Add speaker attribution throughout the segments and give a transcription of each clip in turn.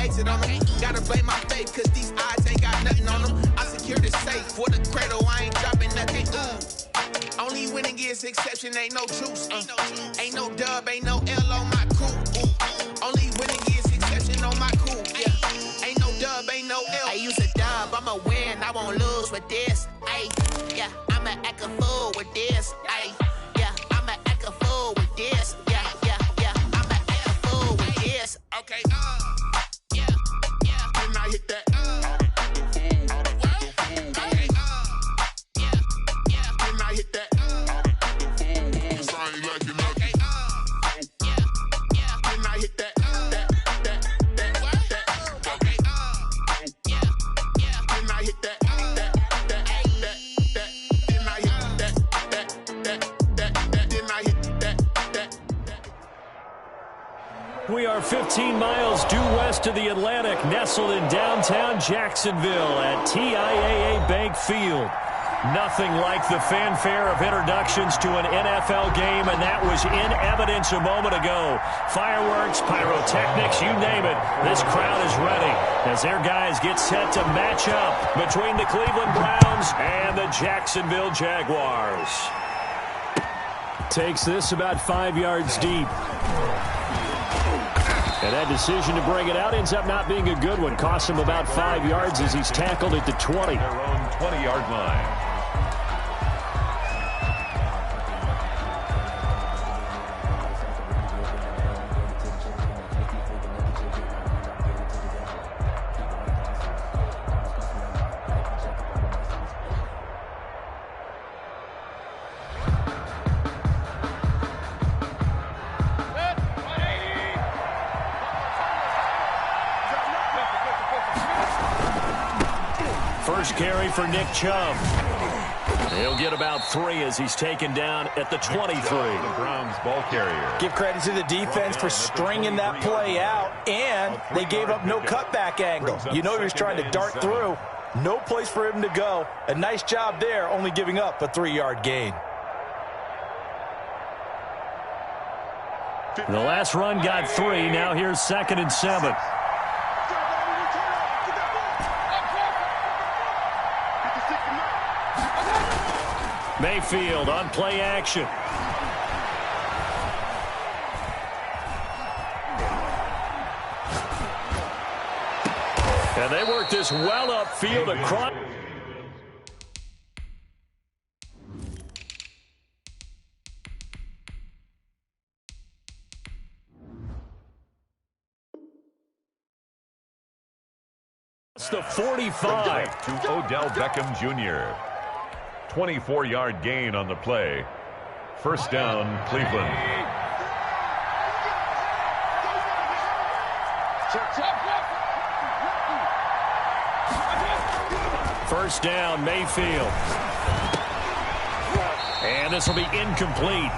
Speaker 1: exit on them. Gotta blame my faith, cause these odds ain't got nothing on them. I secure the safe for the cradle, I ain't dropping nothing. Only winning is exception, ain't no truce. Ain't no dub, ain't no L on my crew. Only winning is exception on my crew. Yeah. Ain't no dub, ain't no L. I use a dub, I'ma win, I won't lose with this. Ay, yeah, I'ma act a fool with this. Ay, yeah, I'ma act a fool with this. Yeah, yeah, yeah, I'ma act a fool with this. Okay, yeah, yeah. When I hit that, okay, yeah, yeah. When I hit that, sound like you know. Okay, yeah, yeah. When I hit that, okay, yeah, yeah. When I hit that,
Speaker 2: We are 15 miles due west of the Atlantic, nestled in downtown Jacksonville at TIAA Bank Field. Nothing like the fanfare of introductions to an NFL game, and that was in evidence a moment ago. Fireworks, pyrotechnics, you name it. This crowd is ready as their guys get set to match up between the Cleveland Browns and the Jacksonville Jaguars. Takes this about 5 yards deep. And that decision to bring it out ends up not being a good one. Costs him about 5 yards as he's tackled at the 20.
Speaker 3: Their own 20-yard line.
Speaker 2: First carry for Nick Chubb. He'll get about 3 as he's taken down at the 23.
Speaker 3: The Browns ball carrier.
Speaker 4: Give credit to the defense for stringing that play out, and they gave up no cutback angle. You know he was trying to dart through. No place for him to go. A nice job there, only giving up a 3-yard gain.
Speaker 2: The last run got 3. Now here's 2nd and 7. Mayfield on play action. And they work this well upfield across. It's the 45.
Speaker 3: To Odell Beckham Jr. 24-yard gain on the play. First down, Cleveland.
Speaker 2: First down, Mayfield. And this will be incomplete.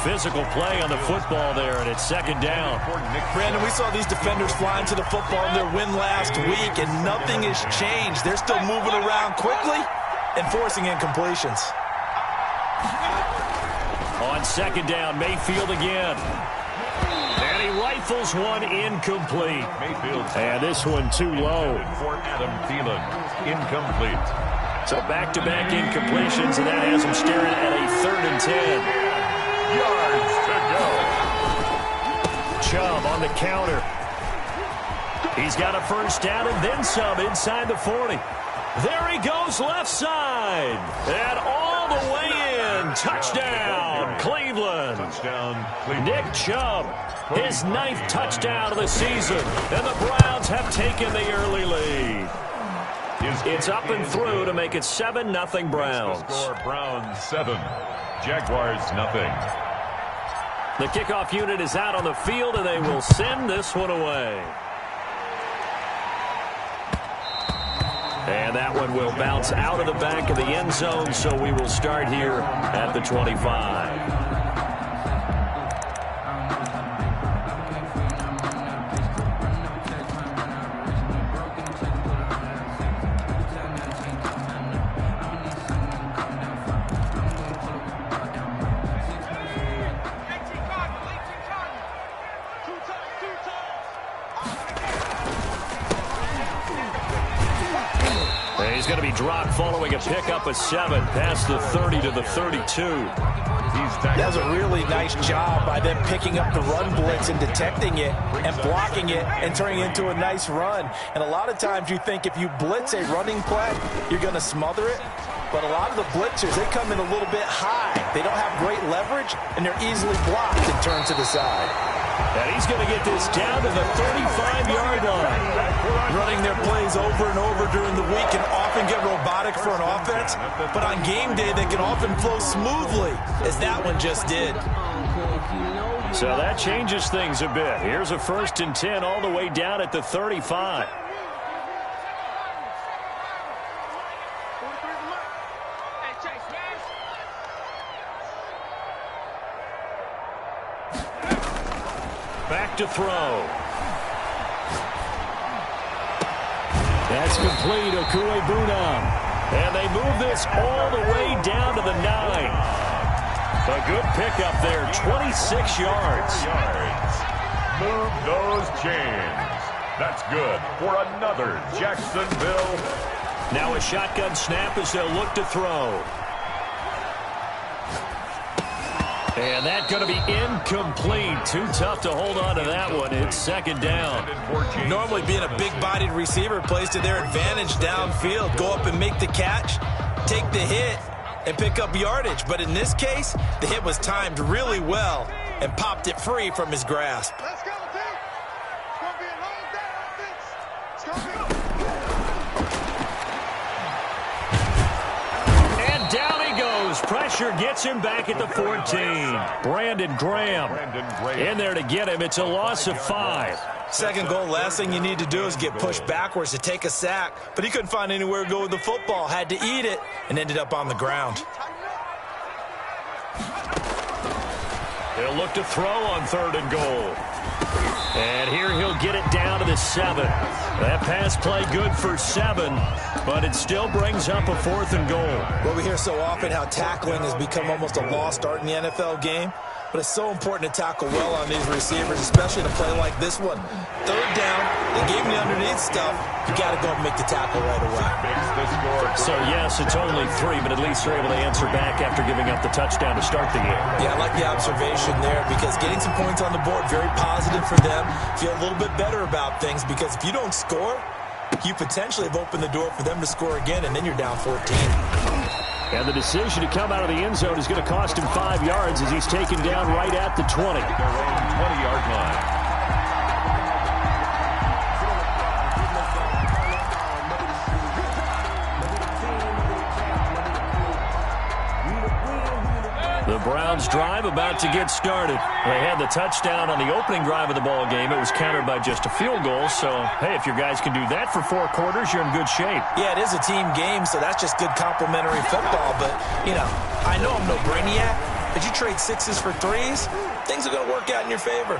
Speaker 2: Physical play on the football there, and it's 2nd down.
Speaker 4: Brandon, we saw these defenders flying to the football in their win last week, and nothing has changed. They're still moving around quickly and forcing incompletions.
Speaker 2: On 2nd down, Mayfield again. And he rifles one incomplete.
Speaker 3: Mayfield.
Speaker 2: And this one too low.
Speaker 3: For Adam Thielen. Incomplete.
Speaker 2: So back-to-back incompletions, and that has him staring at a 3rd and 10.
Speaker 3: Yards to go.
Speaker 2: Chubb on the counter. He's got a first down and then some inside the 40. There he goes left side. And all the way in. Touchdown, Cleveland.
Speaker 3: Touchdown, Cleveland.
Speaker 2: Nick Chubb, his 9th touchdown of the season. And the Browns have taken the early lead. It's up and through to make it 7-0 Browns.
Speaker 3: Score Browns 7. Jaguars nothing.
Speaker 2: The kickoff unit is out on the field, and they will send this one away. And that one will bounce out of the back of the end zone, so we will start here at the 25. And he's going to be dropped following a pickup of 7 past the 30 to the 32.
Speaker 4: That was a really nice job by them picking up the run blitz and detecting it and blocking it and turning it into a nice run. And a lot of times you think if you blitz a running play, you're going to smother it. But a lot of the blitzers, they come in a little bit high. They don't have great leverage, and they're easily blocked and turned to the side.
Speaker 2: And he's going to get this down to the 35-yard line.
Speaker 4: Running their plays over and over during the week can often get robotic for an offense, but on game day they can often flow smoothly, as that one just did.
Speaker 2: So that changes things a bit. Here's a 1st and 10 all the way down at the 35. Back to throw. That's complete. Okuegbunam. And they move this all the way down to the 9. A good pickup there, 26 yards.
Speaker 3: Move those chains. That's good for another Jacksonville.
Speaker 2: Now a shotgun snap as they'll look to throw. And that's going to be incomplete. Too tough to hold on to that one. It's 2nd down.
Speaker 4: Normally being a big-bodied receiver plays to their advantage downfield. Go up and make the catch, take the hit, and pick up yardage. But in this case, the hit was timed really well and popped it free from his grasp.
Speaker 5: Let's go, team. It's going to be a long day offense. It's going to be...
Speaker 2: And down he goes. Pressure gets him back at the 14. Brandon Graham in there to get him. It's a loss of 5.
Speaker 4: 2nd goal, last thing you need to do is get pushed backwards to take a sack. But he couldn't find anywhere to go with the football. Had to eat it and ended up on the ground.
Speaker 2: He'll look to throw on 3rd and goal. And here he'll get it down to the 7. That pass play good for 7, but it still brings up a 4th and goal.
Speaker 4: Well, we hear so often how tackling has become almost a lost art in the NFL game. But it's so important to tackle well on these receivers, especially in a play like this one. 3rd down, they gave him the underneath stuff. You got to go and make the tackle right away.
Speaker 2: So, yes, it's only 3, but at least they're able to answer back after giving up the touchdown to start the game.
Speaker 4: Yeah, I like the observation there because getting some points on the board, very positive for them. Feel a little bit better about things because if you don't score, you potentially have opened the door for them to score again, and then you're down 14.
Speaker 2: And the decision to come out of the end zone is going to cost him 5 yards as he's taken down right at the 20.
Speaker 3: Their own 20-yard line.
Speaker 2: The Browns drive about to get started. They had the touchdown on the opening drive of the ball game. It was countered by just a field goal. So, hey, if your guys can do that for 4 quarters, you're in good shape.
Speaker 4: Yeah, it is a team game, so that's just good complimentary football. But, you know, I know I'm no brainiac, but you trade 6s for 3s, things are going to work out in your favor.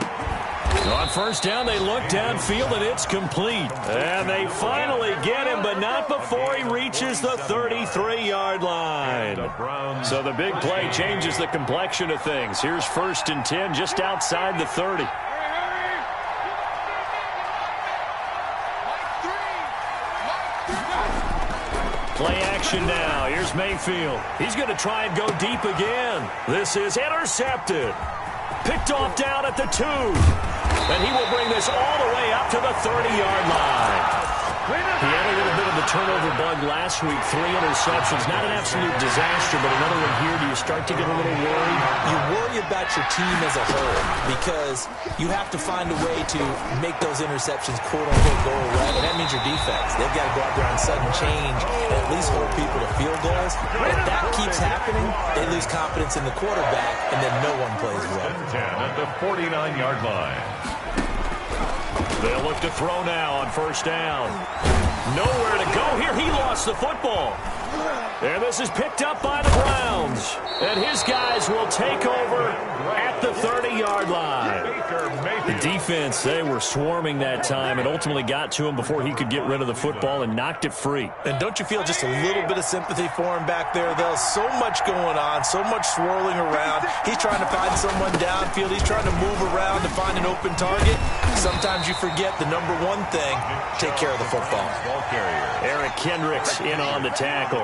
Speaker 2: On 1st down, they look downfield, and it's complete. And they finally get him, but not before he reaches the 33-yard line. So the big play changes the complexion of things. Here's 1st and 10 just outside the 30. Play action now. Here's Mayfield. He's going to try and go deep again. This is intercepted. Picked off down at the 2. And he will bring this all the way up to the 30-yard line. He had a little bit of the turnover bug last week. 3 interceptions. Not an absolute disaster, but another one here. Do you start to get a little worried?
Speaker 4: You worry about your team as a whole because you have to find a way to make those interceptions, quote-unquote, go away. And that means your defense. They've got to go out there on sudden change and at least hold people to field goals. If that keeps happening, they lose confidence in the quarterback, and then no one plays well.
Speaker 3: 10 at the 49-yard line.
Speaker 2: They'll look to throw now on 1st down. Nowhere to go here. He lost the football. And this is picked up by the Browns. And his guys will take over at the 30-yard line. The defense, they were swarming that time and ultimately got to him before he could get rid of the football and knocked it free.
Speaker 4: And don't you feel just a little bit of sympathy for him back there, though? So much going on, so much swirling around. He's trying to find someone downfield. He's trying to move around to find an open target. Sometimes you forget the number one thing, take care of the football.
Speaker 2: Eric Kendricks in on the tackle.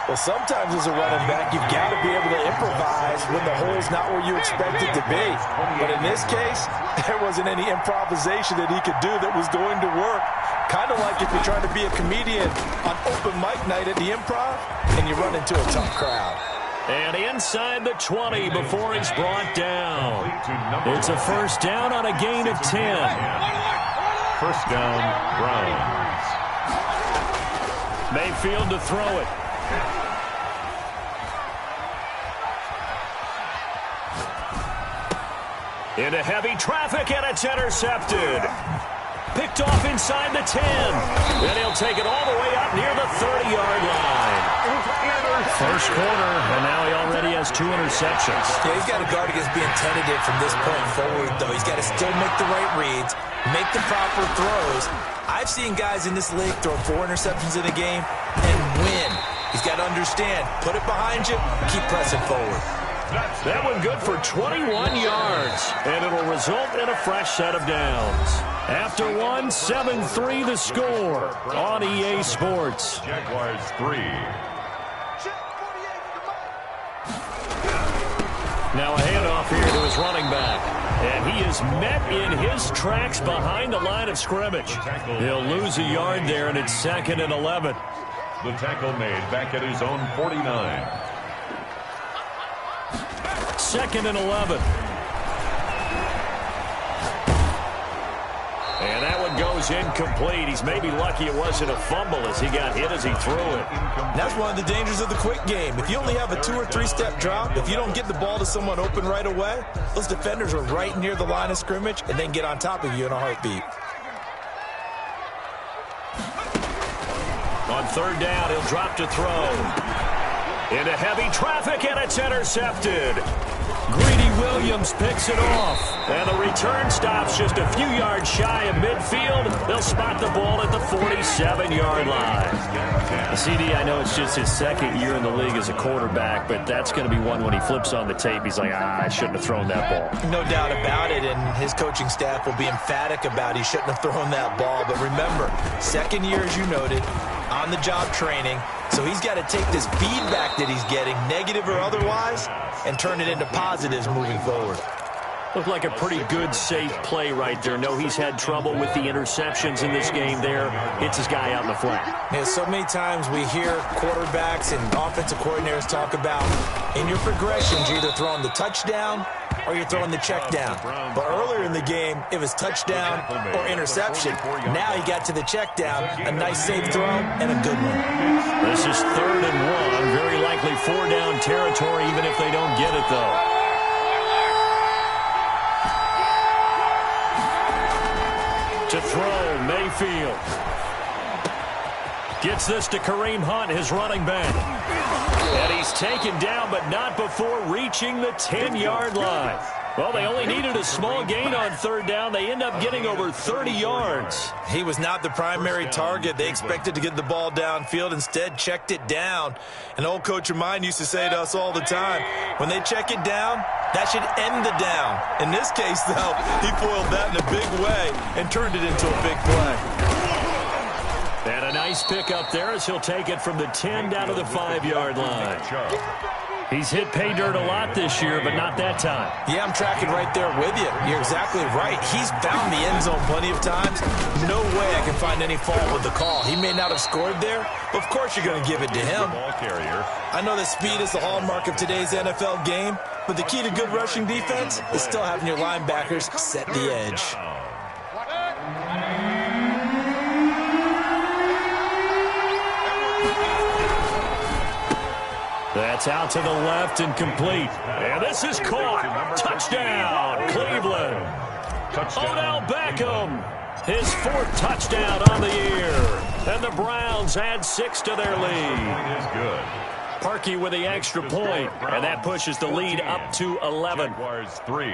Speaker 4: Well, sometimes as a running back, you've got to be able to improvise when the hole's not where you expect it to be. But in this case, there wasn't any improvisation that he could do that was going to work. Kind of like if you're trying to be a comedian on open mic night at the Improv and you run into a tough crowd.
Speaker 2: And inside the 20 before he's brought down. It's a first down on a gain of 10.
Speaker 3: First down, Browns.
Speaker 2: Mayfield to throw it. Into heavy traffic, and it's intercepted. Picked off inside the 10. And he'll take it all the way up near the 30-yard line. First quarter, and now he already has 2 interceptions.
Speaker 4: Yeah, he's got to guard against being tentative from this point forward, though. He's got to still make the right reads, make the proper throws. I've seen guys in this league throw 4 interceptions in a game and win. He's got to understand, put it behind you, keep pressing forward.
Speaker 2: That one good for 21 yards, and it'll result in a fresh set of downs. After one, 7-3 the score on EA Sports.
Speaker 3: Jaguars 3.
Speaker 2: Now a handoff here to his running back. And he is met in his tracks behind the line of scrimmage. He'll lose a yard there, and it's 2nd and 11.
Speaker 3: The tackle made back at his own 49.
Speaker 2: 2nd and 11. And that one goes incomplete. He's maybe lucky it wasn't a fumble as he got hit as he threw it.
Speaker 4: That's one of the dangers of the quick game. If you only have a 2 or 3 step drop, if you don't get the ball to someone open right away, those defenders are right near the line of scrimmage and then get on top of you in a heartbeat.
Speaker 2: On 3rd down, he'll drop to throw. Into heavy traffic, and it's intercepted. Greedy Williams picks it off. And the return stops just a few yards shy of midfield. They'll spot the ball at the 47-yard line. CD, I know it's just his 2nd year in the league as a quarterback, but that's going to be one when he flips on the tape. He's like, I shouldn't have thrown that ball.
Speaker 4: No doubt about it, and his coaching staff will be emphatic about he shouldn't have thrown that ball. But remember, 2nd year, as you noted, on-the-job training. So he's got to take this feedback that he's getting, negative or otherwise, and turn it into positives moving forward.
Speaker 2: Looked like a pretty good, safe play right there. No, he's had trouble with the interceptions in this game there. Hits his guy out in the flat.
Speaker 4: Yeah, so many times we hear quarterbacks and offensive coordinators talk about in your progressions, you're either throwing the touchdown or you're throwing the check down. But earlier in the game, it was touchdown or interception. Now he got to the check down, a nice safe throw, and a good one.
Speaker 2: This is 3rd and 1. Very likely 4-down territory, even if they don't get it, though. To throw, Mayfield. Gets this to Kareem Hunt, his running back. And he's taken down, but not before reaching the 10-yard line. Well, they only needed a small gain on 3rd down. They end up getting over 30 yards.
Speaker 4: He was not the primary target. They expected to get the ball downfield. Instead, checked it down. An old coach of mine used to say to us all the time, when they check it down, that should end the down. In this case, though, he foiled that in a big way and turned it into a big play.
Speaker 2: And a nice pickup there as he'll take it from the 10 down to the 5-yard line. He's hit pay dirt a lot this year, but not that time.
Speaker 4: Yeah, I'm tracking right there with you. You're exactly right. He's found the end zone plenty of times. No way I can find any fault with the call. He may not have scored there, but of course you're going to give it to him. I know that speed is the hallmark of today's NFL game, but the key to good rushing defense is still having your linebackers set the edge.
Speaker 2: That's out to the left and complete. And this is caught. Touchdown, Cleveland. Odell Beckham, his 4th touchdown on the year. And the Browns add 6 to their lead.
Speaker 3: Is good.
Speaker 2: Parkey with the extra point, and that pushes the lead up to 11.
Speaker 3: Jaguars 3.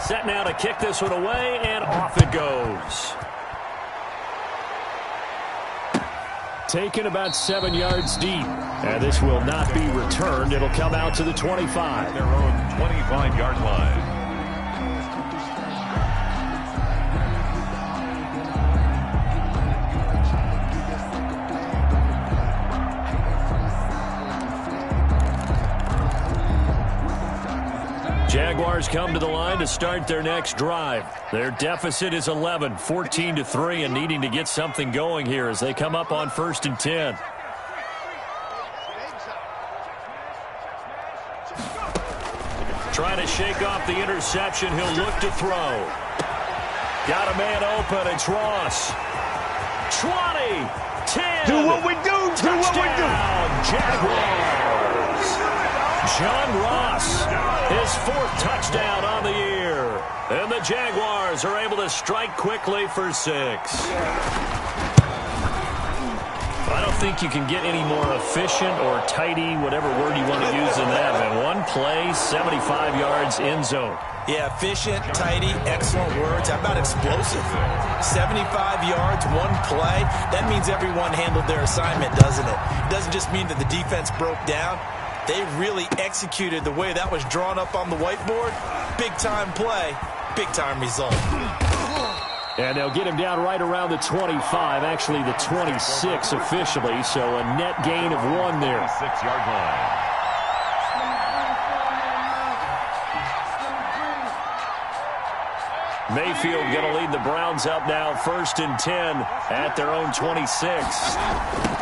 Speaker 2: Set now to kick this one away, and off it goes. Taken about 7 yards deep. And this will not be returned. It'll come out to the 25.
Speaker 3: Their own 25-yard line.
Speaker 2: Jaguars come to the line to start their next drive. Their deficit is 11, 14-3, and needing to get something going here as they come up on 1st and 10. Trying to shake off the interception. He'll look to throw. Got a man open. It's Ross. 20, 10.
Speaker 5: Do what we do. Do what we do.
Speaker 2: Jaguars. John Ross, his 4th touchdown on the year. And the Jaguars are able to strike quickly for 6. I don't think you can get any more efficient or tidy, whatever word you want to use in that. Man, one play, 75 yards, end zone.
Speaker 4: Yeah, efficient, tidy, excellent words. How about explosive? 75 yards, one play. That means everyone handled their assignment, doesn't it? It doesn't just mean that the defense broke down. They really executed the way that was drawn up on the whiteboard. Big-time play, big-time result.
Speaker 2: And they'll get him down right around the 25, actually the 26 officially, so a net gain of 1 there.
Speaker 3: 6-yard line.
Speaker 2: Mayfield going to lead the Browns up now, 1st and 10 at their own 26.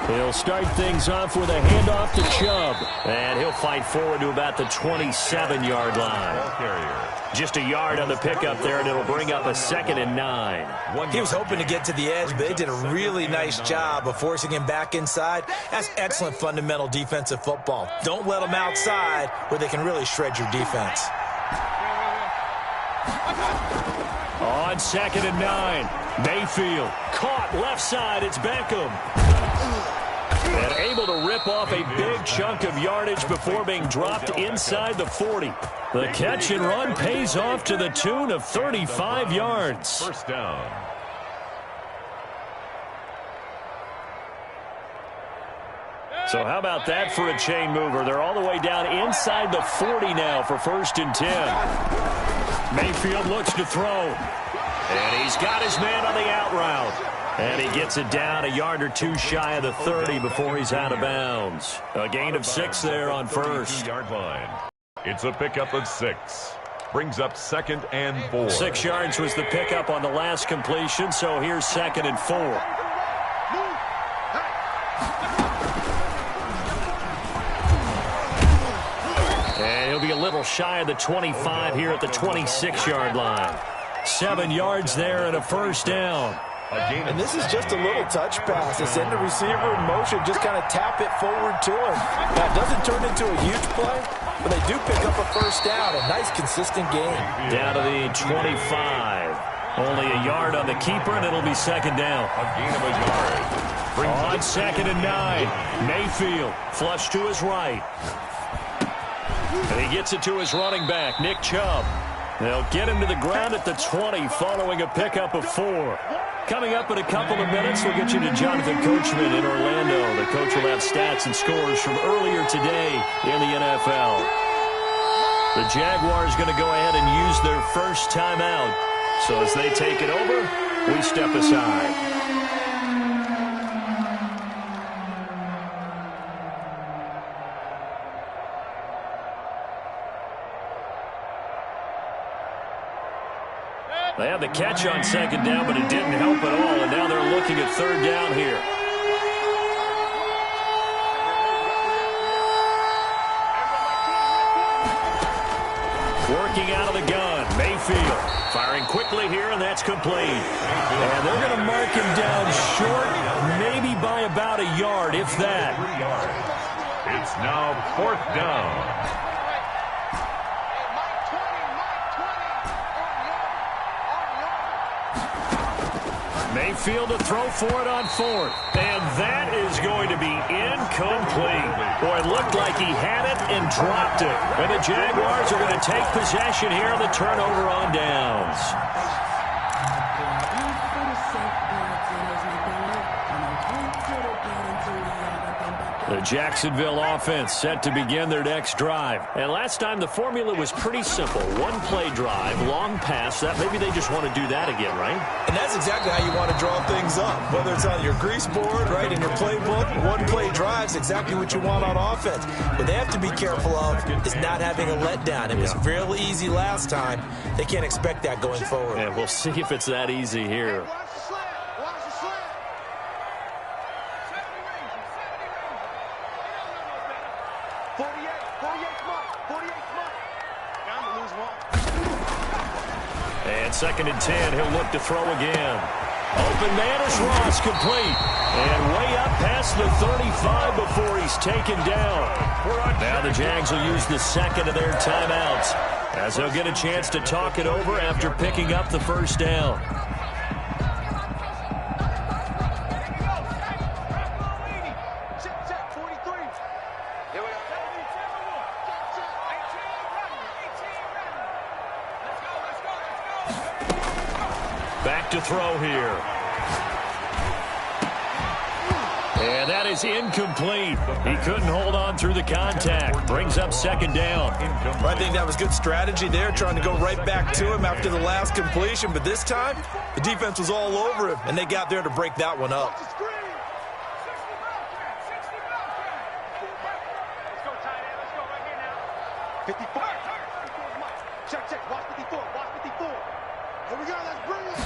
Speaker 2: He'll start things off with a handoff to Chubb, and he'll fight forward to about the 27-yard line. Just a yard on the pickup there, and it'll bring up a 2nd and 9.
Speaker 4: He was hoping to get to the edge, but they did a really nice job of forcing him back inside. That's excellent fundamental defensive football. Don't let them outside where they can really shred your defense.
Speaker 2: On 2nd and 9, Mayfield caught left side. It's Beckham. And able to rip off a big chunk of yardage before being dropped inside the 40. The catch and run pays off to the tune of 35 yards.
Speaker 3: 1st down.
Speaker 2: So how about that for a chain mover? They're all the way down inside the 40 now for 1st and 10. Mayfield looks to throw. And he's got his man on the out route. And he gets it down a yard or 2 shy of the 30 before he's out of bounds. A gain of 6 there on 1st.
Speaker 3: Yard line. It's a pickup of 6. Brings up 2nd and 4.
Speaker 2: 6 yards was the pickup on the last completion, so here's 2nd and 4. And he'll be a little shy of the 25 here at the 26-yard line. 7 yards there and a 1st down.
Speaker 4: And this is just a little touch pass. They send the receiver in motion, just kind of tap it forward to him. Now, it doesn't turn into a huge play, but they do pick up a 1st down. A nice, consistent game.
Speaker 2: Down to the 25. Only a yard on the keeper, and it'll be 2nd down.
Speaker 3: A gain of a yard.
Speaker 2: On 2nd and 9, Mayfield flush to his right. And he gets it to his running back, Nick Chubb. They'll get him to the ground at the 20 following a pickup of 4. Coming up in a couple of minutes, we'll get you to Jonathan Coachman in Orlando. The coach will have stats and scores from earlier today in the NFL. The Jaguars going to go ahead and use their first timeout. So as they take it over, we step aside. They had the catch on 2nd down, but it didn't help at all, and now they're looking at 3rd down here. Working out of the gun, Mayfield firing quickly here, and that's complete. And they're going to mark him down short, maybe by about a yard, if that.
Speaker 3: It's now 4th down.
Speaker 2: Mayfield to throw for it on 4th. And that is going to be incomplete. Boy, it looked like he had it and dropped it. And the Jaguars are going to take possession here on the turnover on downs. The Jacksonville offense set to begin their next drive. And last time the formula was pretty simple. One-play drive, long pass. That maybe they just want to do that again, right?
Speaker 4: And that's exactly how you want to draw things up. Whether it's on your grease board, right, in your playbook, one-play drive is exactly what you want on offense. What they have to be careful of is not having a letdown. It was fairly easy last time. They can't expect that going forward.
Speaker 2: And we'll see if it's that easy here.
Speaker 5: Watch the slant. Watch the slant. 48, 48 smart. I'm going to lose one.
Speaker 2: And 2nd and 10, he'll look to throw again. Open man is Ross, complete. And way up past the 35 before he's taken down. Now the Jags will use the second of their timeouts, as they'll get a chance to talk it over after picking up the first down.
Speaker 5: Check, 43. Here we go.
Speaker 2: Back to throw here. And that is incomplete. He couldn't hold on through the contact. Brings up 2nd down.
Speaker 4: I think that was good strategy there, trying to go right back to him after the last completion. But this time, the defense was all over him, and they got there to break that one up.
Speaker 5: Let's go, tight end. Let's go right here now. 54. Check. Watch 54. Watch 54. Here we go. Let's bring it.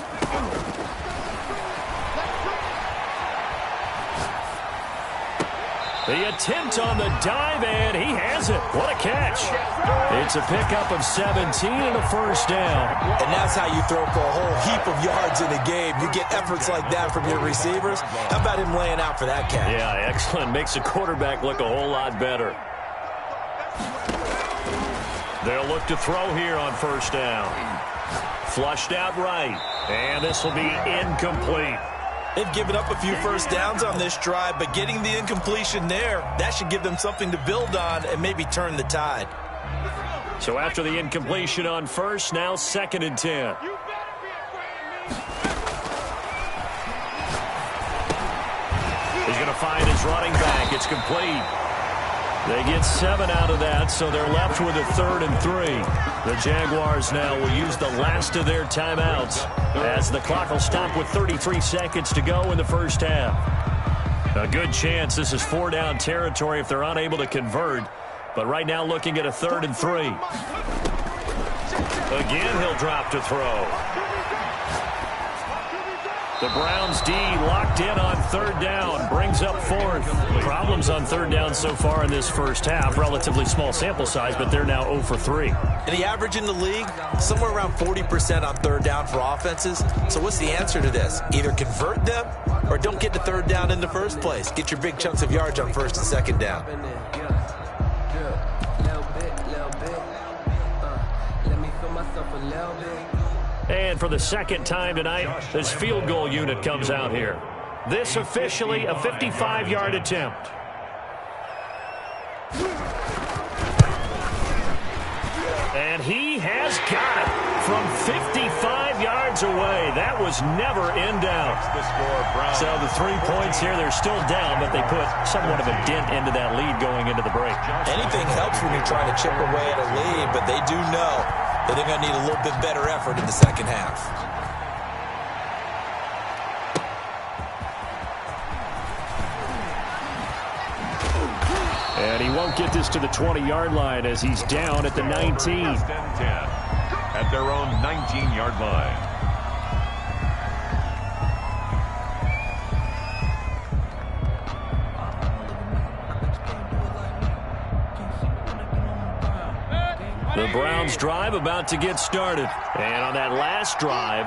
Speaker 2: The attempt on the dive, and he has it. What a catch. It's a pickup of 17 and a first down.
Speaker 4: And that's how you throw for a whole heap of yards in a game. You get efforts like that from your receivers. How about him laying out for that catch?
Speaker 2: Yeah, excellent. Makes the quarterback look a whole lot better. They'll look to throw here on first down. Flushed out right. And this will be incomplete.
Speaker 4: They've given up a few first downs on this drive, but getting the incompletion there, that should give them something to build on and maybe turn the tide.
Speaker 2: So after the incompletion on first, now 2nd and 10. He's going to find his running back. It's complete. They get 7 out of that, so they're left with a 3rd and 3. The Jaguars now will use the last of their timeouts, as the clock will stop with 33 seconds to go in the first half. A good chance this is 4-down territory if they're unable to convert, but right now looking at a 3rd and 3. Again, he'll drop to throw. The Browns D locked in on 3rd down, brings up 4th. Problems on 3rd down so far in this first half. Relatively small sample size, but they're now 0 for 3.
Speaker 4: And the average in the league, somewhere around 40% on 3rd down for offenses. So what's the answer to this? Either convert them or don't get to 3rd down in the first place. Get your big chunks of yards on 1st and 2nd down.
Speaker 2: And for the second time tonight, this field goal unit comes out here. This officially a 55-yard attempt. And he has got it from 55 yards away. That was never in doubt. So the 3 points here, they're still down, but they put somewhat of a dent into that lead going into the break.
Speaker 4: Anything helps when you're trying to chip away at a lead, but they do know that they're going to need a little bit better effort in the second half.
Speaker 2: And he won't get this to the 20-yard line as he's down at the 19.
Speaker 3: At their own 19-yard line.
Speaker 2: The Browns drive about to get started. And on that last drive,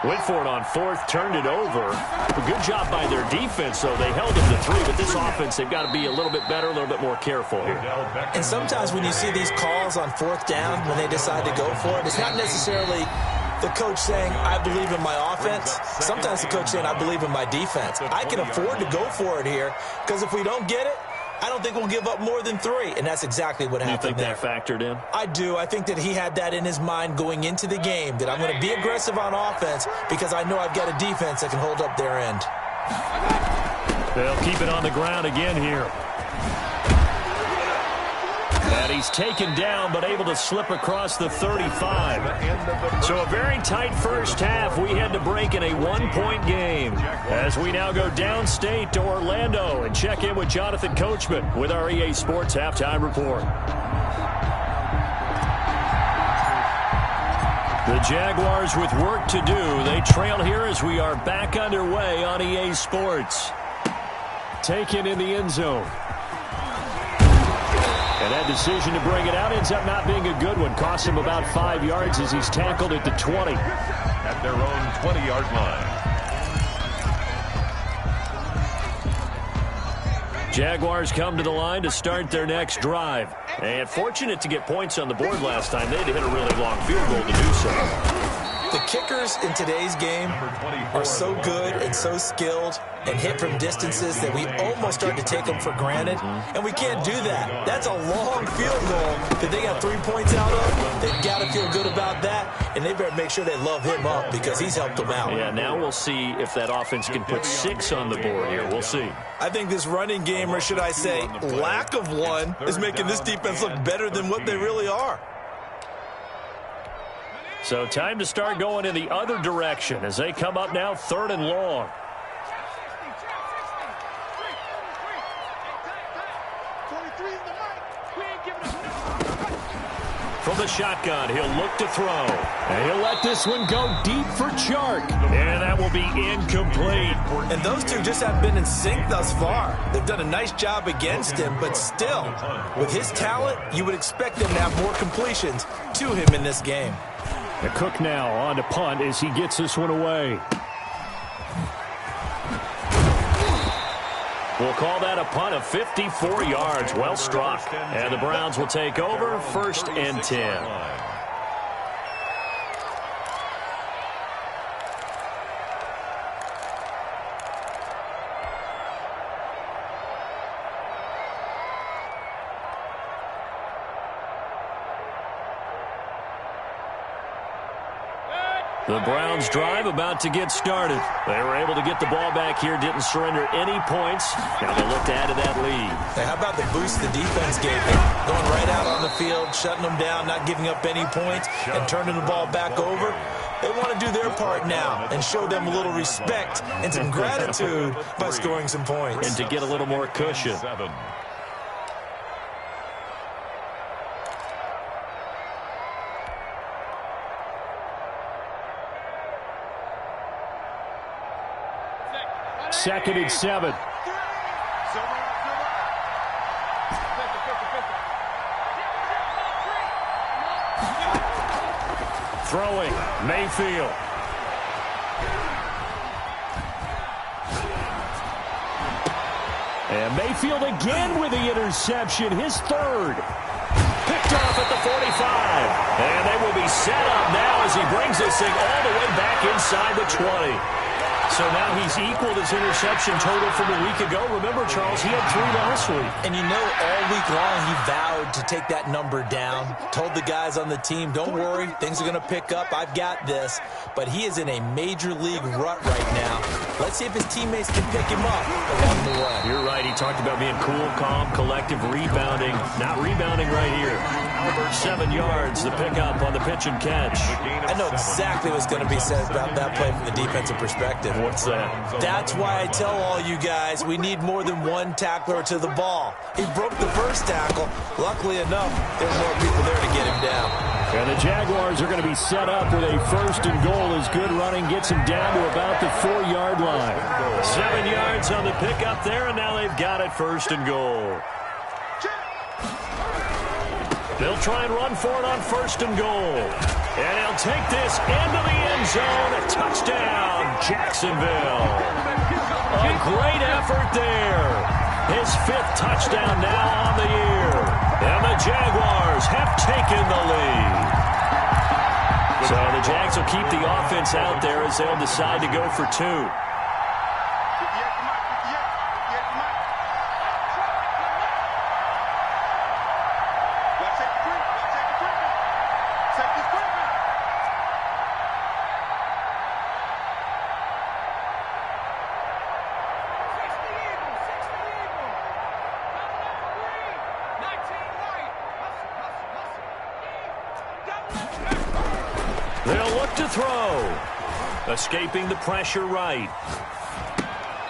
Speaker 2: went for it on 4th, turned it over. A good job by their defense, though. They held them to 3, but this offense, they've got to be a little bit better, a little bit more careful here.
Speaker 4: And sometimes when you see these calls on 4th down, when they decide to go for it, it's not necessarily the coach saying, I believe in my offense. Sometimes the coach saying, I believe in my defense. I can afford to go for it here, because if we don't get it, I don't think we'll give up more than 3, and that's exactly what happened there.
Speaker 2: You think that factored in?
Speaker 4: I do. I think that he had that in his mind going into the game, that I'm going to be aggressive on offense because I know I've got a defense that can hold up their end.
Speaker 2: They'll keep it on the ground again here. And he's taken down, but able to slip across the 35. So a very tight first half. We had to break in a one-point game. As we now go downstate to Orlando and check in with Jonathan Coachman with our EA Sports Halftime Report. The Jaguars with work to do. They trail here as we are back underway on EA Sports. Taken in the end zone. And that decision to bring it out ends up not being a good one. Costs him about 5 yards as he's tackled at the 20.
Speaker 3: At their own 20-yard line.
Speaker 2: Jaguars come to the line to start their next drive. And fortunate to get points on the board last time. They had to hit a really long field goal to do so.
Speaker 4: The kickers in today's game are so good and so skilled and hit from distances that we almost start to take them for granted, and we can't do that. That's a long field goal that they got 3 points out of. They've got to feel good about that, and they better make sure they love him up because he's helped them out.
Speaker 2: Yeah, now we'll see if that offense can put 6 on the board here. We'll see.
Speaker 4: I think this running game, or should I say lack of one, is making this defense look better than what they really are.
Speaker 2: So time to start going in the other direction as they come up now 3rd and long. From the shotgun, he'll look to throw. And he'll let this one go deep for Chark. And that will be incomplete.
Speaker 4: And those two just have been in sync thus far. They've done a nice job against him, but still, with his talent, you would expect them to have more completions to him in this game.
Speaker 2: The Cook now on to punt as he gets this one away. We'll call that a punt of 54 yards. Well struck. And the Browns will take over 1st and 10. The Browns drive about to get started. They were able to get the ball back here, didn't surrender any points. Now they look to add to that lead.
Speaker 4: Hey, how about the boost the defense gave them? Going right out on the field, shutting them down, not giving up any points, and turning the ball back over. They want to do their part now and show them a little respect and some gratitude by scoring some points.
Speaker 2: And to get a little more cushion. Second and 7. Throwing, Mayfield. And Mayfield again with the interception, his 3rd. Picked off at the 45. And they will be set up now as he brings this thing all the way back inside the 20. So now he's equaled his interception total from a week ago. Remember, Charles, he had 3 last week.
Speaker 4: And you know, all week long he vowed to take that number down. Told the guys on the team, don't worry, things are going to pick up. I've got this. But he is in a major league rut right now. Let's see if his teammates can pick him up along the way.
Speaker 2: You're right. He talked about being cool, calm, collective, rebounding. Not rebounding right here. 7 yards, the pickup on the pitch and catch.
Speaker 4: I know exactly what's going to be said about that play from the defensive perspective.
Speaker 2: What's that?
Speaker 4: That's why I tell all you guys we need more than one tackler to the ball. He broke the first tackle. Luckily enough, there's more people there to get him down.
Speaker 2: And the Jaguars are going to be set up with a 1st and goal as good running gets him down to about the 4-yard line. 7 yards on the pickup there, and now they've got it 1st and goal. They'll try and run for it on 1st and goal. And he'll take this into the end zone. A touchdown, Jacksonville. A great effort there. His 5th touchdown now on the year. And the Jaguars have taken the lead. So the Jags will keep the offense out there as they'll decide to go for 2. to throw. Escaping the pressure right.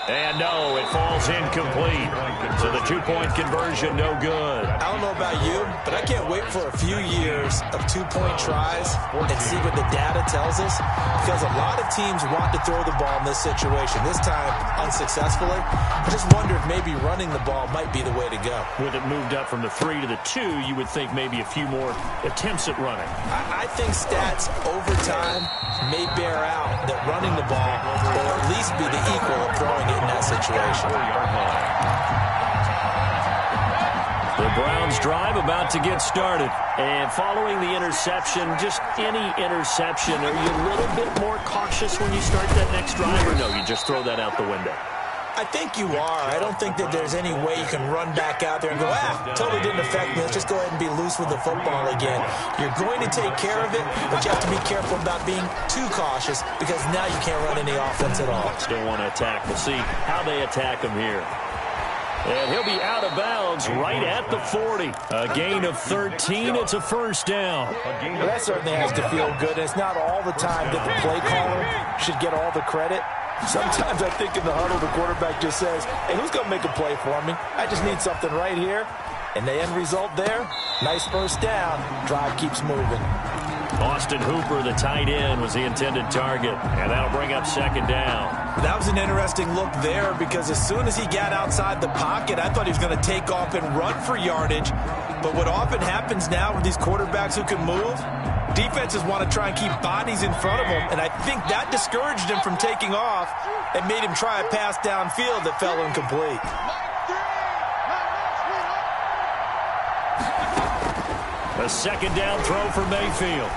Speaker 2: And no, it falls incomplete. So the two-point conversion, no good.
Speaker 4: I don't know about you, but I can't wait for a few years of two-point tries and see what the data tells us, because a lot of teams want to throw the ball in this situation, this time unsuccessfully. I just wonder if maybe running the ball might be the way to go.
Speaker 2: With it moved up from the 3 to the 2, you would think maybe a few more attempts at running.
Speaker 4: I think stats over time may bear out that running the ball will at least be the equal of throwing it in that situation.
Speaker 2: The Browns drive about to get started. And following the interception, just any interception, are you a little bit more cautious when you start that next drive, or no, you just throw that out the window?
Speaker 4: I think you are. I don't think that there's any way you can run back out there and go, totally didn't affect me. Let's just go ahead and be loose with the football again. You're going to take care of it, but you have to be careful about being too cautious, because now you can't run any offense at all.
Speaker 2: Still want to attack. We'll see how they attack him here. And he'll be out of bounds right at the 40. A gain of 13. It's a first down.
Speaker 4: Well, that certainly has to feel good. It's not all the time that the play caller should get all the credit. Sometimes I think in the huddle, the quarterback just says, hey, who's going to make a play for me? I just need something right here. And the end result there, nice first down. Drive keeps moving.
Speaker 2: Austin Hooper, the tight end, was the intended target. And that'll bring up second down.
Speaker 4: That was an interesting look there, because as soon as he got outside the pocket, I thought he was going to take off and run for yardage. But what often happens now with these quarterbacks who can move, defenses want to try and keep bodies in front of them, and I think that discouraged him from taking off and made him try a pass downfield that fell incomplete.
Speaker 2: A second down throw for Mayfield.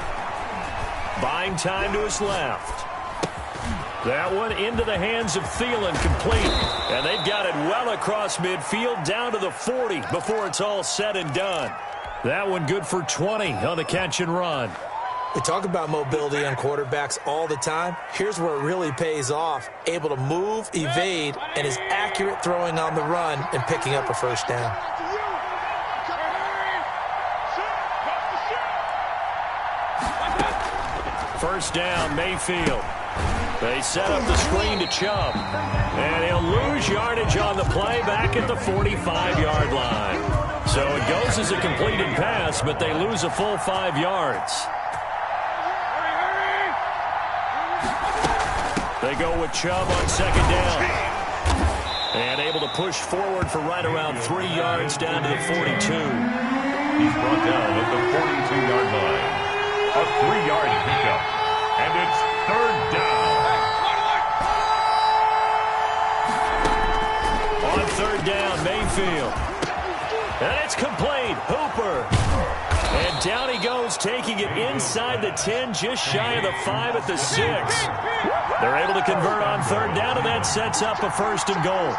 Speaker 2: Buying time to his left. That one into the hands of Thielen, complete. And they've got it well across midfield, down to the 40 before it's all said and done. That one good for 20 on the catch and run.
Speaker 4: We talk about mobility on quarterbacks all the time. Here's where it really pays off. Able to move, evade, and is accurate throwing on the run and picking up a first down.
Speaker 2: First down, Mayfield. They set up the screen to Chubb. And he'll lose yardage on the play back at the 45-yard line. So it goes as a completed pass, but they lose a full 5 yards. They go with Chubb on second down. And able to push forward for right around 3 yards down to the 42.
Speaker 3: He's brought down at the 42-yard line. A 3-yard pickup. And it's third down.
Speaker 2: On third down, Mayfield. And it's complete. Hooper. And down he goes, taking it inside the 10, just shy of the 5 at the 6. They're able to convert on third down, and that sets up a first and goal.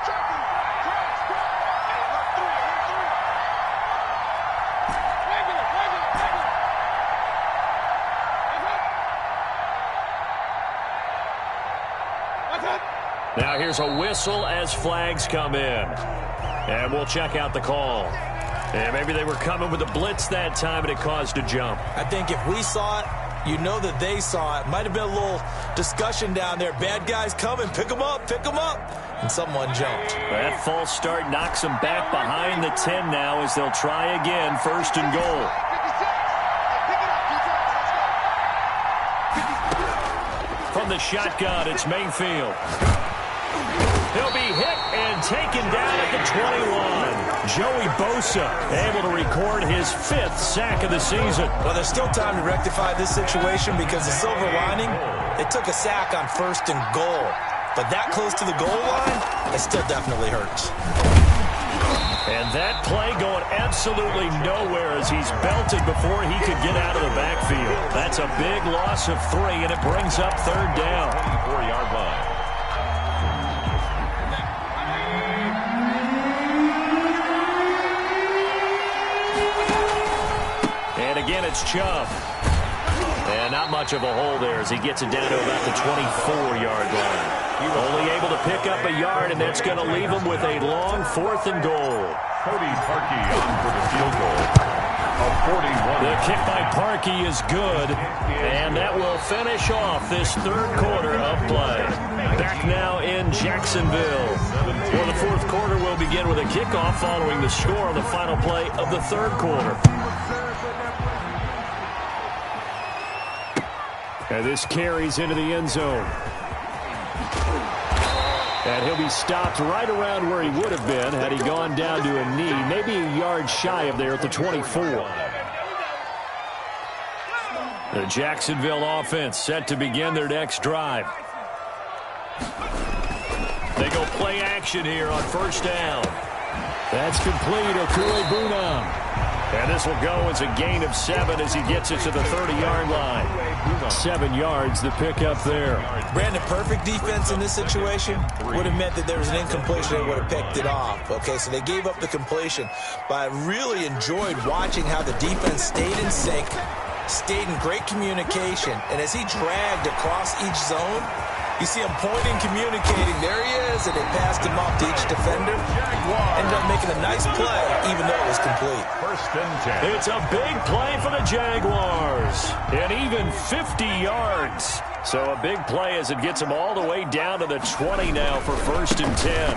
Speaker 2: Now here's a whistle as flags come in. And we'll check out the call. And maybe they were coming with a blitz that time, and it caused a jump.
Speaker 4: I think if we saw it, you know that they saw it. Might have been a little discussion down there. Bad guys coming, pick them up, and someone jumped.
Speaker 2: That false start knocks them back behind the 10 now as they'll try again, first and goal. From the shotgun, it's Mayfield. He'll be hit and taken down at the 21. Joey Bosa able to record his 5th sack of the season.
Speaker 4: Well, there's still time to rectify this situation, because the silver lining, they took a sack on first and goal. But that close to the goal line, it still definitely hurts.
Speaker 2: And that play going absolutely nowhere as he's belted before he could get out of the backfield. That's a big loss of 3, and it brings up third down.
Speaker 3: 24-yard line.
Speaker 2: And again, it's Chubb. And not much of a hole there as he gets it down to about the 24-yard line. Only able to pick up a yard, and that's going to leave him with a long 4th and goal.
Speaker 3: Cody Parkey on for the field goal. of 41.
Speaker 2: The kick by Parkey is good, and that will finish off this third quarter of play. Back now in Jacksonville. Well, the fourth quarter will begin with a kickoff following the score on the final play of the third quarter. And this carries into the end zone. And he'll be stopped right around where he would have been had he gone down to a knee, maybe a yard shy of there at the 24. The Jacksonville offense set to begin their next drive. They go play action here on first down. That's complete. Okure-Bunam. And this will go as a gain of 7 as he gets it to the 30-yard line. 7 yards, the pickup there.
Speaker 4: Brandon, perfect defense in this situation would have meant that there was an incompletion. They would have picked it off. Okay, so they gave up the completion. But I really enjoyed watching how the defense stayed in sync, stayed in great communication. And as he dragged across each zone, you see him pointing, communicating. There he is, and they passed him off to each defender. Ended up making a nice play, even though it was complete.
Speaker 3: First and 10.
Speaker 2: It's a big play for the Jaguars. And even 50 yards. So a big play as it gets him all the way down to the 20 now for first and 10.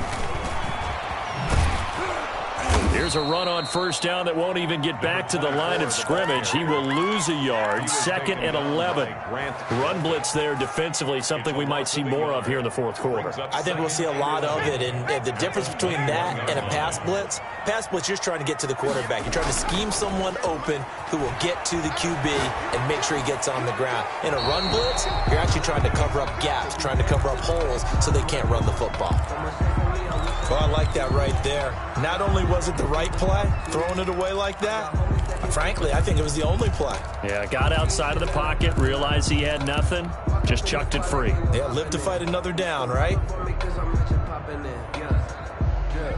Speaker 2: Here's a run on first down that won't even get back to the line of scrimmage. He will lose a yard. Second and 11. Run blitz there defensively, something we might see more of here in the fourth quarter.
Speaker 4: I think we'll see a lot of it. And the difference between that and a pass blitz, you're just trying to get to the quarterback. You're trying to scheme someone open who will get to the QB and make sure he gets on the ground. In a run blitz, you're actually trying to cover up gaps, trying to cover up holes so they can't run the football. Well, I like that right there. Not only was it the right play, throwing it away like that, frankly, I think it was the only play.
Speaker 2: Yeah, got outside of the pocket, realized he had nothing, just chucked it free.
Speaker 4: Yeah, live to fight another down, right?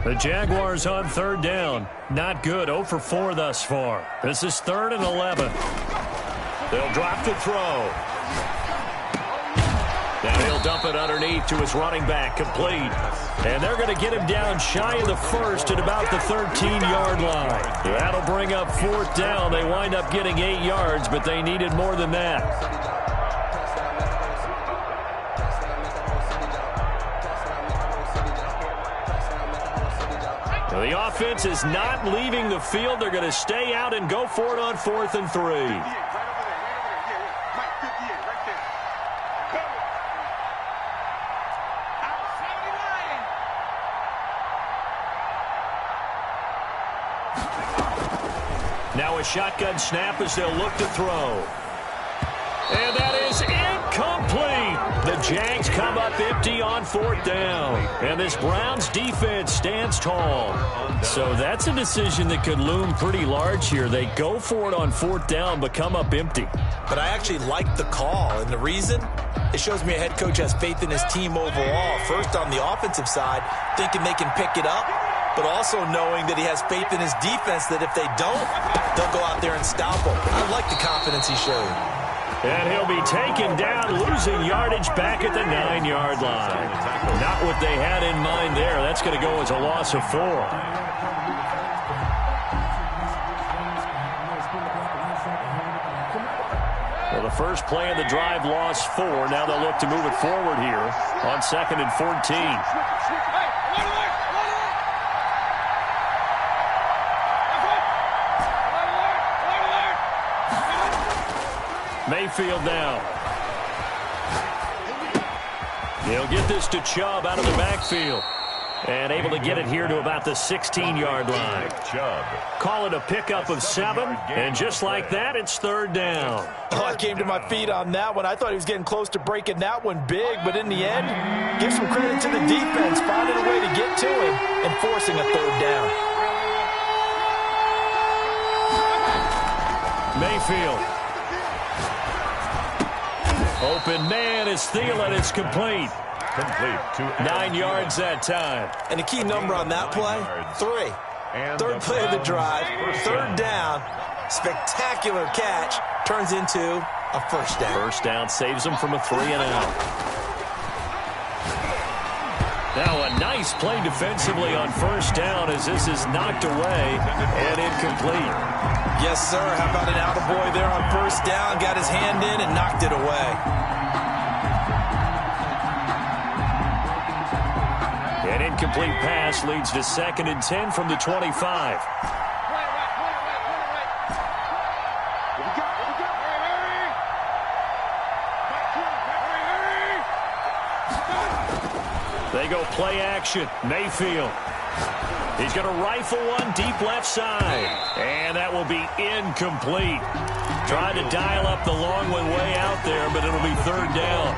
Speaker 2: The Jaguars on third down. Not good, 0 for 4 thus far. This is 3rd and 11. They'll drop to throw. Now he'll dump it underneath to his running back, complete. And they're going to get him down shy of the first at about the 13-yard line. That'll bring up 4th down. They wind up getting 8 yards, but they needed more than that. Well, the offense is not leaving the field. They're going to stay out and go for it on 4th and 3. Now a shotgun snap as they'll look to throw. And that is incomplete. The Jags come up empty on 4th down. And this Browns defense stands tall. So that's a decision that could loom pretty large here. They go for it on 4th down, but come up empty.
Speaker 4: But I actually like the call. And the reason? It shows me a head coach has faith in his team overall. First on the offensive side, thinking they can pick it up, but also knowing that he has faith in his defense that if they don't, they'll go out there and stop him. I like the confidence he showed.
Speaker 2: And he'll be taken down, losing yardage back at the 9-yard line. Not what they had in mind there. That's going to go as a loss of 4. Well, the first play of the drive lost 4. Now they'll look to move it forward here on 2nd and 14. Mayfield now. He'll get this to Chubb out of the backfield. And able to get it here to about the 16-yard line. Call it a pickup of 7. And just like that, it's 3rd down.
Speaker 4: Oh, I came to my feet on that one. I thought he was getting close to breaking that one big. But in the end, give some credit to the defense, finding a way to get to him and forcing a 3rd down.
Speaker 2: Mayfield. Open man is Thielen. It's complete.
Speaker 3: Complete.
Speaker 2: 9 yards that time.
Speaker 4: And the key number on that play, 3. Third play of the drive, 3rd down. Spectacular catch turns into a 1st down.
Speaker 2: 1st down saves them from a 3 and out. Now a nice play defensively on first down as this is knocked away and incomplete.
Speaker 4: Yes, sir. How about an attaboy there on first down? Got his hand in and knocked it away.
Speaker 2: An incomplete pass leads to 2nd and 10 from the 25. They go play action. Mayfield. He's going to rifle one deep left side. And that will be incomplete. Trying to dial up the long one way out there, but it'll be 3rd down.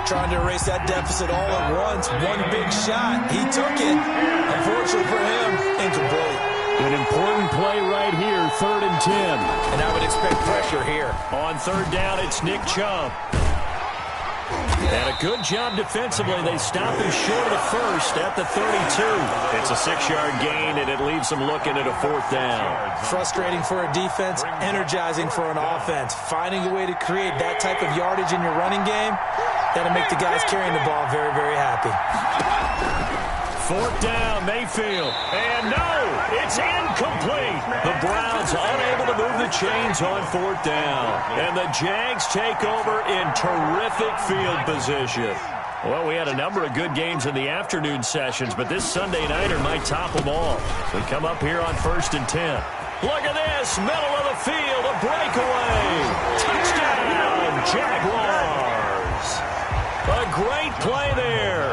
Speaker 4: Trying to erase that deficit all at once. One big shot. He took it. Unfortunately for him, incomplete.
Speaker 2: An important play right here, 3rd and 10.
Speaker 4: And I would expect pressure here.
Speaker 2: On 3rd down, it's Nick Chubb. And a good job defensively. They stop him short of the first at the 32. It's a 6-yard gain, and it leaves them looking at a 4th down.
Speaker 4: Frustrating for a defense, energizing for an offense. Finding a way to create that type of yardage in your running game, that'll make the guys carrying the ball very, very happy.
Speaker 2: 4th down, Mayfield. And no, it's incomplete. The Browns unable to move the chains on 4th down. And the Jags take over in terrific field position. Well, we had a number of good games in the afternoon sessions, but this Sunday nighter might top them all. We come up here on 1st and 10. Look at this, middle of the field, a breakaway. Touchdown, Jaguars. A great play there.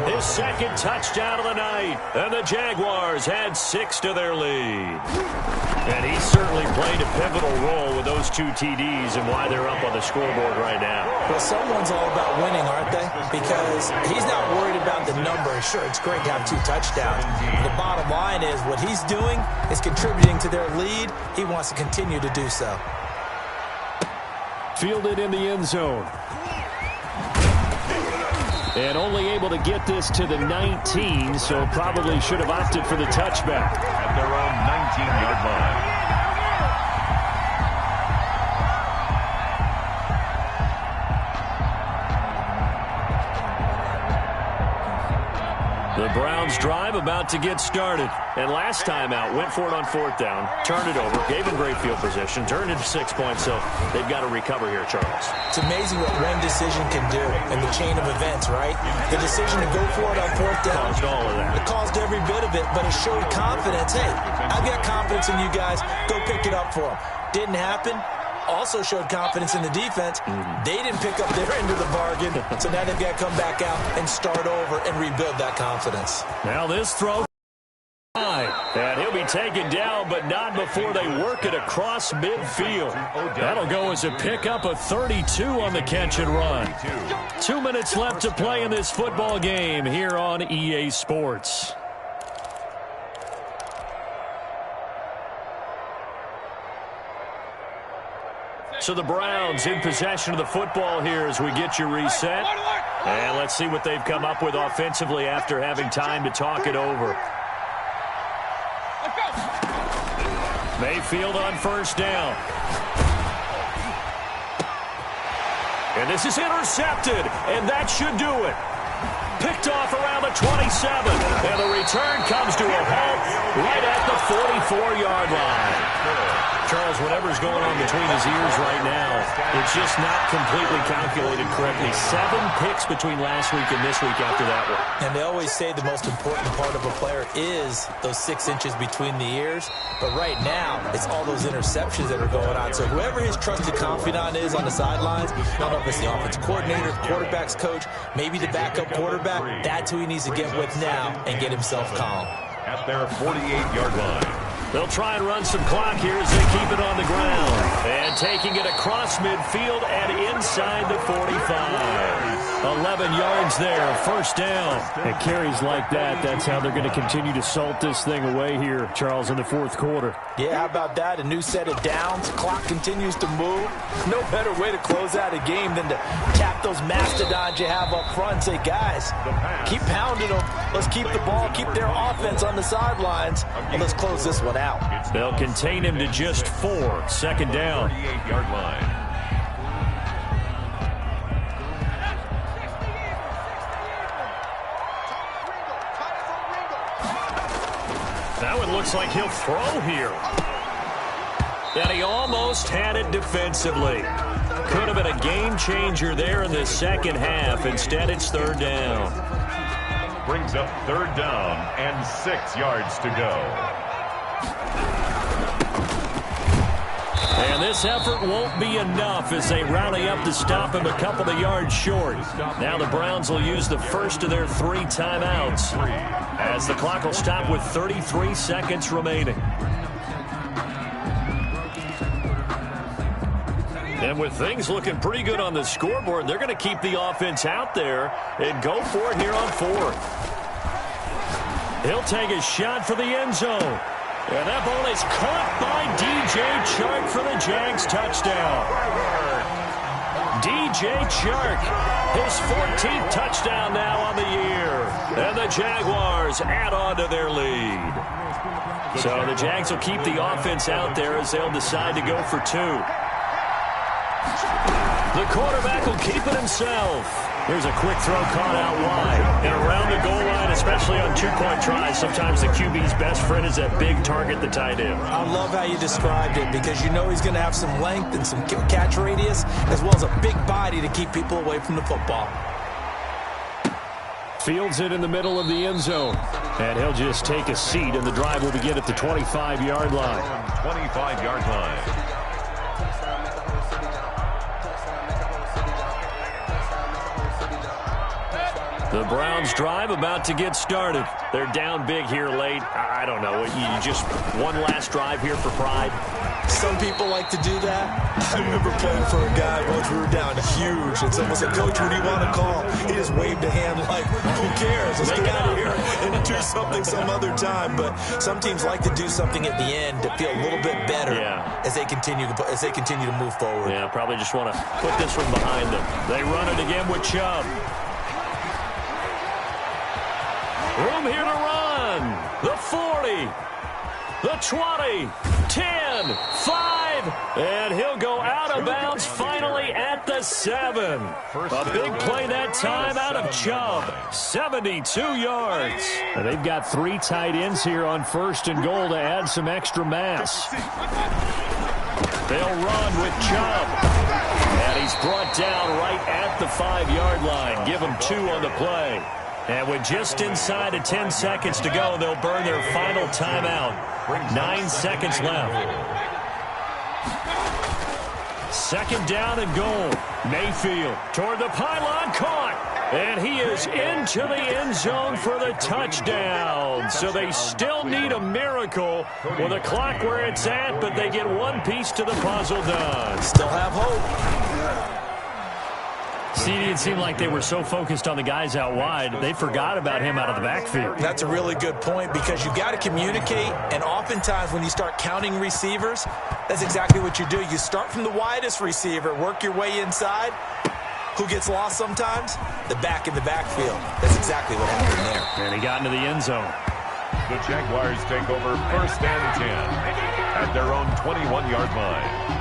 Speaker 2: His 2nd touchdown of the night. And the Jaguars had 6 to their lead. And he certainly played a pivotal role with those 2 TDs and why they're up on the scoreboard right now.
Speaker 4: Well, someone's all about winning, aren't they? Because he's not worried about the number. Sure, it's great to have 2 touchdowns. The bottom line is what he's doing is contributing to their lead. He wants to continue to do so.
Speaker 2: Fielded in the end zone. And only able to get this to the 19, so probably should have opted for the touchback.
Speaker 3: At their own 19-yard line.
Speaker 2: The Browns drive about to get started. And last time out, went for it on 4th down, turned it over, gave him great field position, turned it to 6 points, so they've got to recover here, Charles.
Speaker 4: It's amazing what one decision can do in the chain of events, right? The decision to go for it on 4th down.
Speaker 2: Caused all of that.
Speaker 4: It caused every bit of it, but it showed confidence. Hey, I've got confidence in you guys. Go pick it up for them. Didn't happen. Also showed confidence in the defense. They didn't pick up their end of the bargain, so now they've got to come back out and start over and rebuild that confidence.
Speaker 2: Now this throw. And he'll be taken down, but not before they work it across midfield. That'll go as a pickup of 32 on the catch and run. 2 minutes left to play in this football game here on EA Sports. So the Browns in possession of the football here as we get you reset. And let's see what they've come up with offensively after having time to talk it over. Mayfield on 1st down. And this is intercepted, and that should do it. Picked off around the 27, and the return comes to a halt right at the 44-yard line. Charles, whatever's going on between his ears right now, it's just not completely calculated correctly. 7 picks between last week and this week after that one.
Speaker 4: And they always say the most important part of a player is those 6 inches between the ears. But right now, it's all those interceptions that are going on. So whoever his trusted confidant is on the sidelines, I don't know if it's the offense coordinator, quarterback's coach, maybe the backup quarterback, that's who he needs to get with now and get himself calm.
Speaker 3: At their 48-yard line.
Speaker 2: They'll try and run some clock here as they keep it on the ground. And taking it across midfield and inside the 45. 11 yards there, 1st down. And carries like that, that's how they're going to continue to salt this thing away here, Charles, in the 4th quarter.
Speaker 4: Yeah, how about that? A new set of downs. Clock continues to move. No better way to close out a game than to tap those mastodons you have up front and say, guys, keep pounding them. Let's keep the ball, keep their offense on the sidelines, and let's close this one out.
Speaker 2: They'll contain him to just 4. 2nd down.
Speaker 3: 48-yard line.
Speaker 2: Now it looks like he'll throw here. And he almost had it defensively. Could have been a game changer there in the second half. Instead, it's third down.
Speaker 3: Brings up third down and 6 yards to go.
Speaker 2: And this effort won't be enough as they rally up to stop him a couple of yards short. Now the Browns will use the first of their 3 timeouts as the clock will stop with 33 seconds remaining. And with things looking pretty good on the scoreboard, they're going to keep the offense out there and go for it here on 4th. He'll take a shot for the end zone. And that ball is caught by DJ Chark for the Jags touchdown. DJ Chark, his 14th touchdown now on the year. And the Jaguars add on to their lead. So the Jags will keep the offense out there as they'll decide to go for 2. The quarterback will keep it himself. Here's a quick throw caught out wide. And around the goal line, especially on 2-point tries, sometimes the QB's best friend is that big target, the tight end.
Speaker 4: I love how you described it because you know he's going to have some length and some catch radius as well as a big body to keep people away from the football.
Speaker 2: Fields it in the middle of the end zone. And he'll just take a seat, and the drive will begin at the 25-yard line.
Speaker 3: 25-yard line.
Speaker 2: The Browns drive about to get started. They're down big here late. I don't know. You just one last drive here for pride.
Speaker 4: Some people like to do that. I remember playing for a guy once we were down huge, and someone said, "Coach, what do you want to call?" He just waved a hand like, "Who cares? Let's get out of here and do something some other time." But some teams like to do something at the end to feel a little bit better as they continue to move forward.
Speaker 2: Yeah, probably just want to put this one behind them. They run it again with Chubb. Room here to run. The 40, the 20, 10, 5, and he'll go out of bounds finally at the 7. A big play that time out of Chubb. 72 yards. And they've got 3 tight ends here on 1st and goal to add some extra mass. They'll run with Chubb. And he's brought down right at the 5-yard line. Give him 2 on the play. And with just inside of 10 seconds to go, they'll burn their final timeout. 9 seconds left. 2nd down and goal. Mayfield toward the pylon, caught. And he is into the end zone for the touchdown. So they still need a miracle with the clock where it's at, but they get one piece to the puzzle done.
Speaker 4: Still have hope.
Speaker 2: CD, it seemed like they were so focused on the guys out wide, they forgot about him out of the backfield.
Speaker 4: That's a really good point because you got to communicate, and oftentimes when you start counting receivers, that's exactly what you do. You start from the widest receiver, work your way inside. Who gets lost sometimes? The back in the backfield. That's exactly what happened there.
Speaker 2: And he got into the end zone.
Speaker 3: The Jaguars take over 1st and 10 at their own 21-yard line.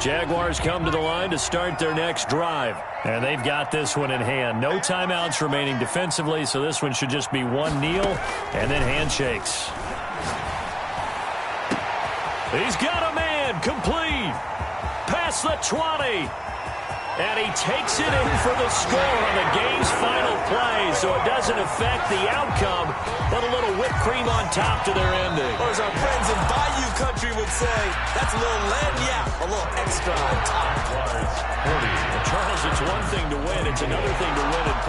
Speaker 2: Jaguars come to the line to start their next drive. And they've got this one in hand. No timeouts remaining defensively, so this one should just be one kneel and then handshakes. He's got a man, complete. Past the 20. And he takes it in for the score on the game's final play, so it doesn't affect the outcome, but a little whipped cream on top to their ending.
Speaker 4: Or as our friends in Bayou Country would say, that's a little lagniappe, a little extra on top.
Speaker 2: Charles, it's one thing to win. It's another thing to win and put